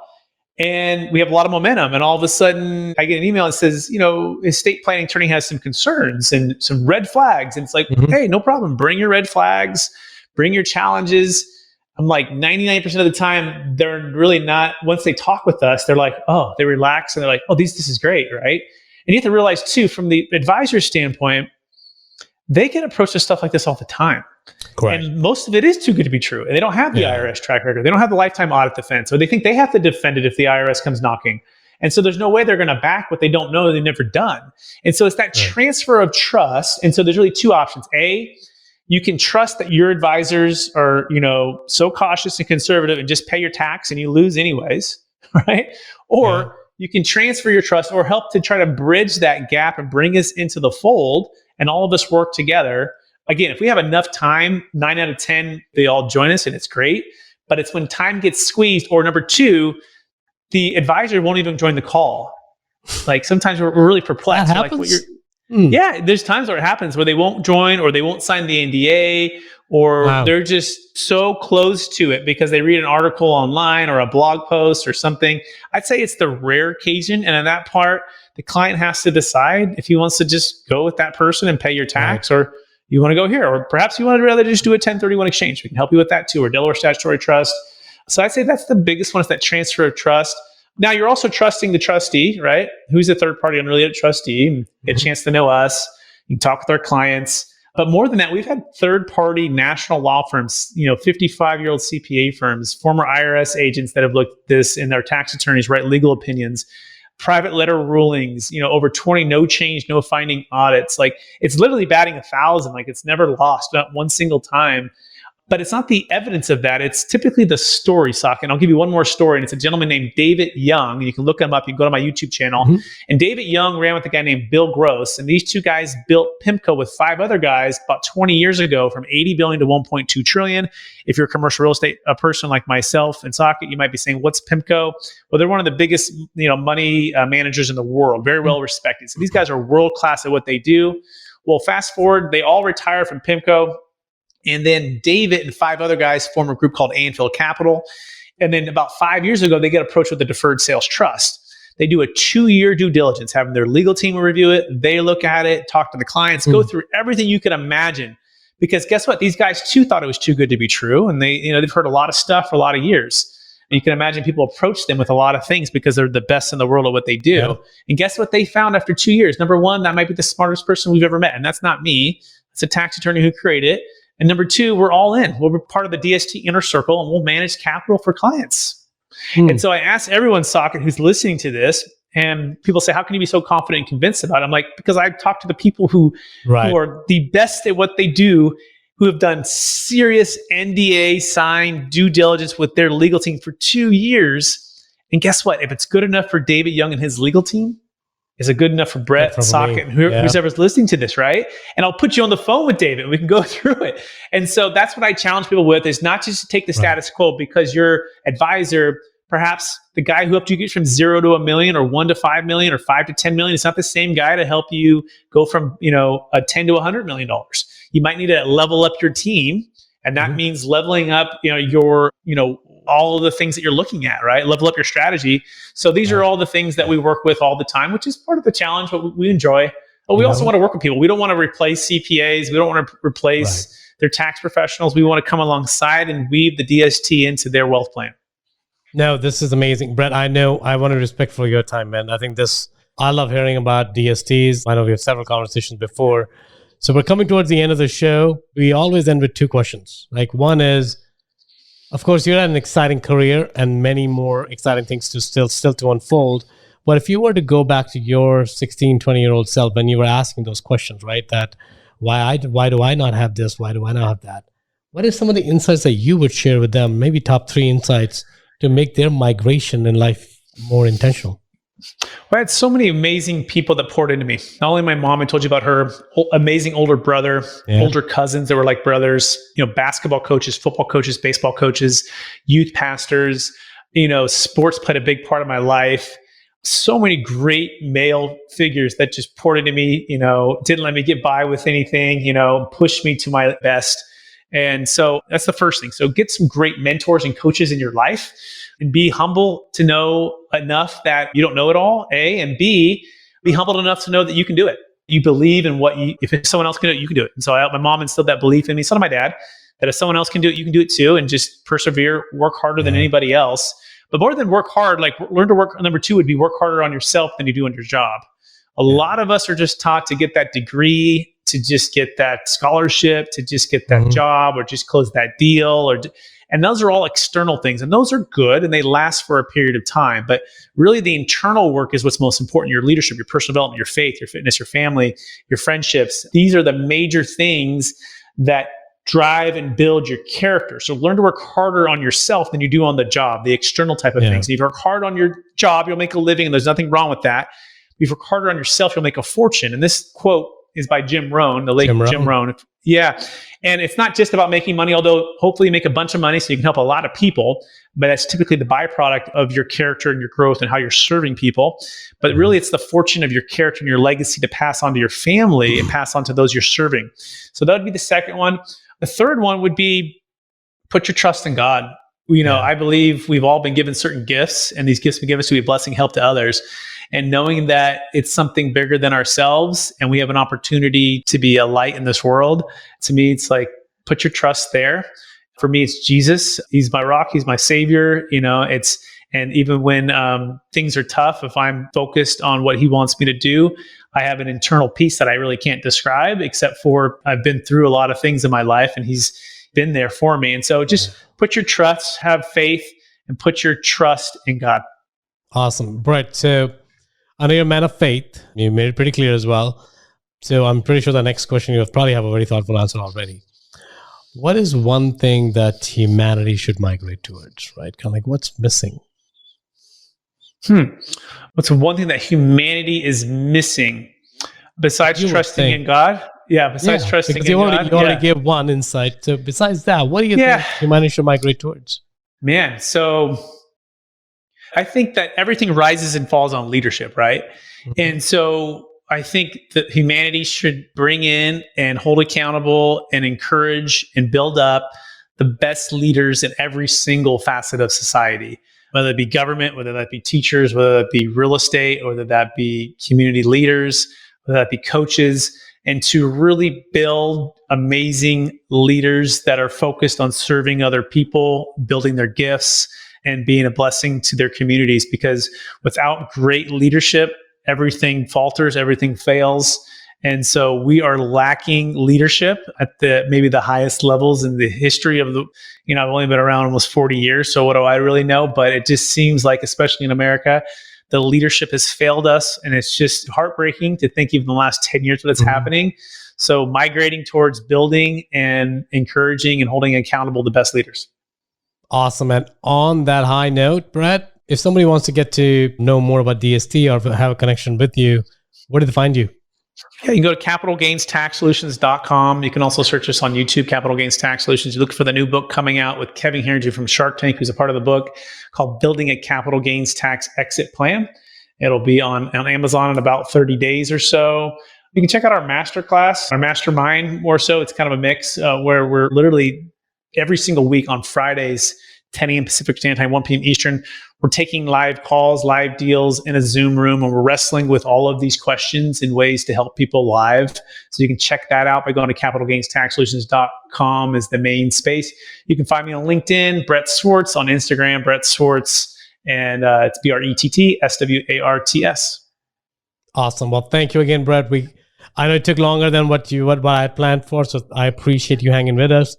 And we have a lot of momentum. And all of a sudden I get an email that says, estate planning attorney has some concerns and some red flags. And it's like, hey, no problem. Bring your red flags, bring your challenges. I'm like 99% of the time, they're really not, once they talk with us, they're like, oh, they relax and they're like, oh, this is great, right? And you have to realize too, from the advisor's standpoint, they get approached with stuff like this all the time. Correct. And most of it is too good to be true. And they don't have the IRS track record. They don't have the lifetime audit defense. So they think they have to defend it if the IRS comes knocking. And so there's no way they're going to back what they don't know they've never done. And so it's that transfer of trust. And so there's really two options. A, you can trust that your advisors are, so cautious and conservative and just pay your tax and you lose anyways, right? Or you can transfer your trust or help to try to bridge that gap and bring us into the fold and all of us work together. Again, if we have enough time, 9 out of 10, they all join us and it's great. But it's when time gets squeezed, or number two, the advisor won't even join the call. Like sometimes we're really perplexed. That happens? Like yeah, there's times where it happens where they won't join or they won't sign the NDA or they're just so close to it because they read an article online or a blog post or something. I'd say it's the rare occasion. And in that part, the client has to decide if he wants to just go with that person and pay your tax or you want to go here. Or perhaps you want to rather just do a 1031 exchange. We can help you with that too, or Delaware Statutory Trust. So I'd say that's the biggest one, is that transfer of trust. Now you're also trusting the trustee, right? Who's a third party unrelated trustee. Get a chance to know us. You can talk with our clients. But more than that, we've had third party national law firms, 55-year-old CPA firms, former IRS agents that have looked at this, and their tax attorneys write legal opinions, private letter rulings, over 20 no change, no finding audits. Like it's literally batting 1,000. Like it's never lost, not one single time. But it's not the evidence of that. It's typically the story, Sak. And I'll give you one more story. And it's a gentleman named David Young. And you can look him up. You can go to my YouTube channel. And David Young ran with a guy named Bill Gross. And these two guys built PIMCO with 5 other guys about 20 years ago from $80 billion to $1.2 trillion. If you're a commercial real estate person like myself and Socket, you might be saying, what's PIMCO? Well, they're one of the biggest money managers in the world. Very well respected. So these guys are world class at what they do. Well, fast forward, they all retire from PIMCO. And then David and 5 other guys form a group called A&Phil Capital. And then about 5 years ago, they get approached with the Deferred Sales Trust. They do a 2-year due diligence, having their legal team review it. They look at it, talk to the clients, go through everything you can imagine. Because guess what? These guys too thought it was too good to be true. And they've heard a lot of stuff for a lot of years. And you can imagine people approach them with a lot of things because they're the best in the world at what they do. Yeah. And guess what they found after 2 years? Number one, that might be the smartest person we've ever met. And that's not me. It's a tax attorney who created it. And number two, we're all in. We're part of the DST inner circle and we'll manage capital for clients. And so I asked everyone, Socket, who's listening to this, and people say, how can you be so confident and convinced about it? I'm like, because I talk to the people who are the best at what they do, who have done serious NDA signed due diligence with their legal team for 2 years. And guess what? If it's good enough for David Young and his legal team, is it good enough for Brett, Socket, and who's ever listening to this, right? And I'll put you on the phone with David and we can go through it. And so that's what I challenge people with, is not just to take the status quo because your advisor, perhaps the guy who helped you get from 0 to $1 million or 1 to 5 million or 5 to 10 million, it's not the same guy to help you go from, a 10 to $100 million. You might need to level up your team. And that means leveling up, your, all of the things that you're looking at, right? Level up your strategy. So these are all the things that we work with all the time, which is part of the challenge, but we enjoy. But we also want to work with people. We don't want to replace CPAs. We don't want to replace their tax professionals. We want to come alongside and weave the DST into their wealth plan. No, this is amazing. Brett, I want to respect for your time, man. I love hearing about DSTs. I know we have several conversations before. So we're coming towards the end of the show. We always end with 2 questions. Like, one is, of course, you're at an exciting career and many more exciting things to still to unfold. But if you were to go back to your 16, 20-year-old self when you were asking those questions, right? That why do I not have this? Why do I not have that? What are some of the insights that you would share with them? Maybe top 3 insights to make their migration in life more intentional. Well, I had so many amazing people that poured into me. Not only my mom, I told you about her amazing older brother, older cousins that were like brothers, basketball coaches, football coaches, baseball coaches, youth pastors, sports played a big part of my life. So many great male figures that just poured into me, didn't let me get by with anything, pushed me to my best. And so that's the first thing. So get some great mentors and coaches in your life and be humble to know enough that you don't know it all, A, and B, be humbled enough to know that you can do it. You believe in if someone else can do it, you can do it. And so my mom instilled that belief in me, so did my dad, that if someone else can do it, you can do it too, and just persevere, work harder than anybody else. But more than work hard, learn to work, number 2 would be work harder on yourself than you do on your job. A lot of us are just taught to get that degree, to just get that scholarship, to just get that job, or just close that deal, and those are all external things, and those are good and they last for a period of time. But really, the internal work is what's most important: your leadership, your personal development, your faith, your fitness, your family, your friendships. These are the major things that drive and build your character. So learn to work harder on yourself than you do on the job, the external type of things. If you work hard on your job, you'll make a living, and there's nothing wrong with that. If you work harder on yourself, you'll make a fortune. And this quote is by Jim Rohn, the late Jim Rohn. Yeah. And it's not just about making money, although hopefully you make a bunch of money so you can help a lot of people, but that's typically the byproduct of your character and your growth and how you're serving people. But really, it's the fortune of your character and your legacy to pass on to your family and pass on to those you're serving. So that would be the second one. The third one would be put your trust in God. I believe we've all been given certain gifts, and these gifts have been given to be a blessing, help to others. And knowing that it's something bigger than ourselves and we have an opportunity to be a light in this world, to me, it's like, put your trust there. For me, it's Jesus. He's my rock. He's my savior. And even when things are tough, if I'm focused on what he wants me to do, I have an internal peace that I really can't describe, except for I've been through a lot of things in my life and he's been there for me. And so just put your trust, have faith, and put your trust in God. Awesome. Brett, so I know you're a man of faith. You made it pretty clear as well. So I'm pretty sure the next question you probably have a very thoughtful answer already. What is one thing that humanity should migrate towards, right? Kind of like, what's missing? What's one thing that humanity is missing besides trusting in God? Yeah, besides trusting in God. You already gave one insight. So besides that, what do you think humanity should migrate towards? Man, so I think that everything rises and falls on leadership, right? And so I think that humanity should bring in and hold accountable and encourage and build up the best leaders in every single facet of society, whether it be government, whether that be teachers, whether that be real estate, whether that be community leaders, whether that be coaches, and to really build amazing leaders that are focused on serving other people, building their gifts, and being a blessing to their communities. Because without great leadership, everything falters, everything fails. And so we are lacking leadership at maybe the highest levels in the history of I've only been around almost 40 years. So what do I really know? But it just seems like, especially in America, the leadership has failed us. And it's just heartbreaking to think even the last 10 years what is happening. So migrating towards building and encouraging and holding accountable the best leaders. Awesome. And on that high note, Brett, if somebody wants to get to know more about DST or have a connection with you, where do they find you? Yeah, you can go to capitalgainstaxsolutions.com. You can also search us on YouTube, Capital Gains Tax Solutions. You look for the new book coming out with Kevin Herringer from Shark Tank, who's a part of the book, called Building a Capital Gains Tax Exit Plan. It'll be on Amazon in about 30 days or so. You can check out our masterclass, our mastermind more so. It's kind of a mix where we're literally every single week on Fridays, 10 a.m. Pacific Standard Time, 1 p.m. Eastern, we're taking live calls, live deals in a Zoom room, and we're wrestling with all of these questions in ways to help people live. So you can check that out by going to capitalgainstaxsolutions.com is the main space. You can find me on LinkedIn, Brett Swarts, on Instagram, Brett Swarts, and it's BRETTSWARTS. Awesome. Well, thank you again, Brett. I know it took longer than what I had planned for, so I appreciate you hanging with us.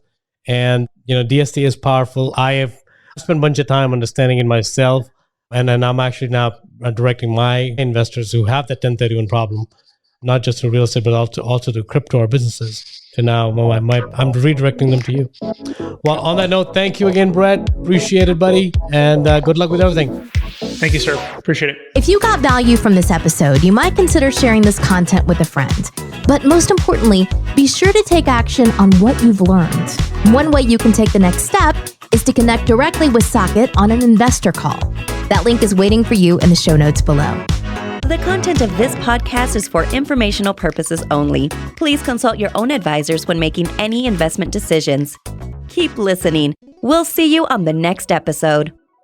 And, DST is powerful. I have spent a bunch of time understanding it myself. And then I'm actually now directing my investors who have the 1031 problem, not just to real estate, but also to crypto or businesses. So now I'm redirecting them to you. Well, on that note, thank you again, Brett. Appreciate it, buddy. And good luck with everything. Thank you, sir. Appreciate it. If you got value from this episode, you might consider sharing this content with a friend. But most importantly, be sure to take action on what you've learned. One way you can take the next step is to connect directly with Socket on an investor call. That link is waiting for you in the show notes below. The content of this podcast is for informational purposes only. Please consult your own advisors when making any investment decisions. Keep listening. We'll see you on the next episode.